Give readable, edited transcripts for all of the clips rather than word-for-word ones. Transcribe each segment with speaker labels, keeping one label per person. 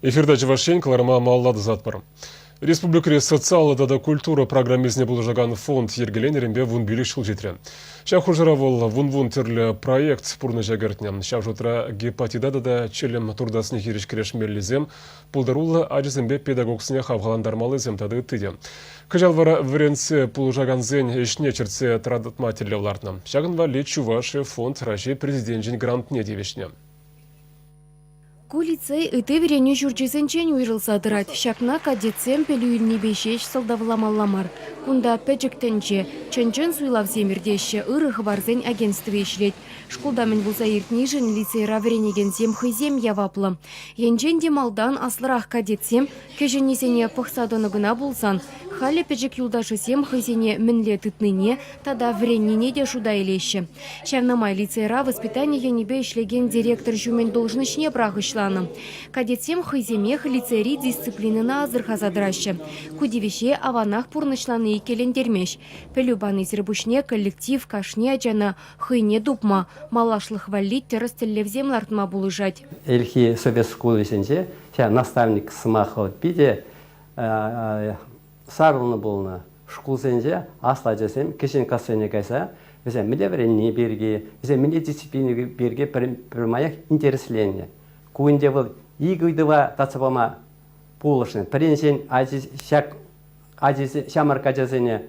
Speaker 1: Эфирда Чевашен, Кларма Маллады Затпар. Республикари социалы да культура программизне булыжаган фонд ергеленеринбе вун билик шыл жетірі. Шах ужыравыл вун түрлі проект пурны жагертне. Шах жутра гепатидада да челем турдасыне хириш кереш мерлизем, пулдарулы ажызымбе педагогсыне хавғаландармалызем тады тыде. Кажалвара вренце пулыжаган зен ешне черце традатмателевлартна. Шагынва ле Чуваши фонд раши президентжин грантне девешне.
Speaker 2: Кулицей ыты верене жүрчесенчен уйрылса дырат. Шакна кадетсем пелюйльни бешеш сылдавыламалламар. Кунда пэджіктенче, чэнчен суйлав земірдеші ырых барзен агентстве ишлет. Шкулдамен булса иртнижен лицейра веренеген зем хызем яваплы. Енчен демалдан аслырах кадетсем, кеженесене пықсадыны гына булсан. Халі пэджік юлдашы сем хызене мінле тытныне, тада вреннине де шуда елеші. Шавнамай лицейра воспитание енебе ишлеген директор жүмен должнышне брағышланы. Кадетсем хыземех лицейри дисциплинына азырхазадыращы. Кудивеше аванах пурнышланы келендермеш. Пелюбаны зірбушне коллектив кашне жана хыйне дупма. Малашлых валит террастеллевзем лартма булыжать.
Speaker 3: Эльхи совет школы сенче, наставник смахал пиде, сарылны болны школ сенче, асла жасем, кешен кассене кайса, везе миле вренне берге, везе миле дисциплине берге примаях интересление. Куинде был игыйдыва тацапама полышны. Пренсен шамар качасене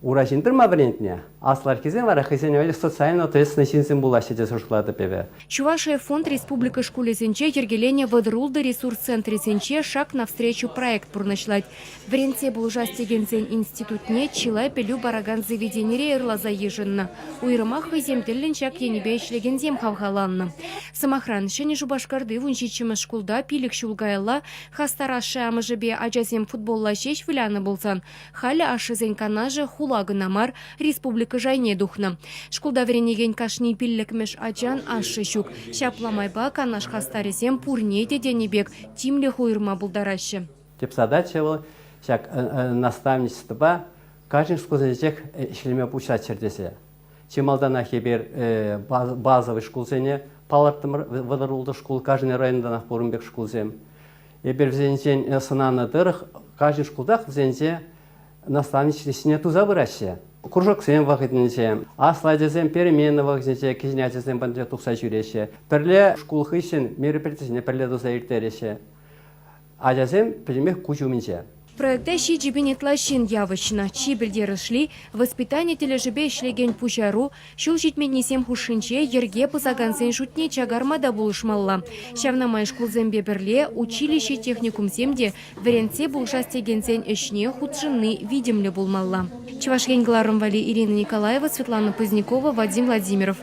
Speaker 3: урашинтырма брендне. Аслар кезен вара хызене социально ответственный синсен булаще жасушклады певе.
Speaker 2: Чувашия фонд Республика школе сенче ергеление водырулды ресурс-центре сенче шаг навстречу проект пурначлать. Вренце булжастегензен институтне чилай пелю бараган заведенере ырлаза ежинна. Уйрымах хыземтеллен шак енебе ишлегензем хавхаланна. Самохран шене жубашкарды вунчичимы шкулда пилик шулгайла хастарашы амыжыбе ажазем футболла шеш виляны болсан. Халі ашызен канажы хулагынамар республика жайне духна. Шкулда вренеген кашни пиллікмеш аджан ашы шук. Шапламайба канаш хастаресем пурнеде денебек тимле хуйрма булдарашы.
Speaker 3: Теп задача был, шак наставничество, каждый школзенчех ишлеме пучат чердесе. Чемалдана хебер базовый школзене, палартым выдырулды школ, каждый райондан порумбек школзем. Ебер взенчен сынаны дырых, каждый школдах взенче наставничестве туза выраща. Кружок сем вахытненче, асла жезем перемены вахытненче, кизня жезем бандре тухса жүреше. Перле школ хыщен мероприятие перле туза иртереше. А жезем примех кучуминче.
Speaker 2: Проекта щи джибинетла щин явочна. Чи бельдерышли, воспитание тележебе шлеген пучару, шул житмеднесем хушинче, ерге пызагансен шутне чагармада булышмалла. Шавнамай школзембе берле, училище техникум земде, варенце булшастегенсен эшне худшинны видимле булмалла. Чувашген Гларом Вали, Ирина Николаева, Светлана Позднякова, Вадим Владимиров.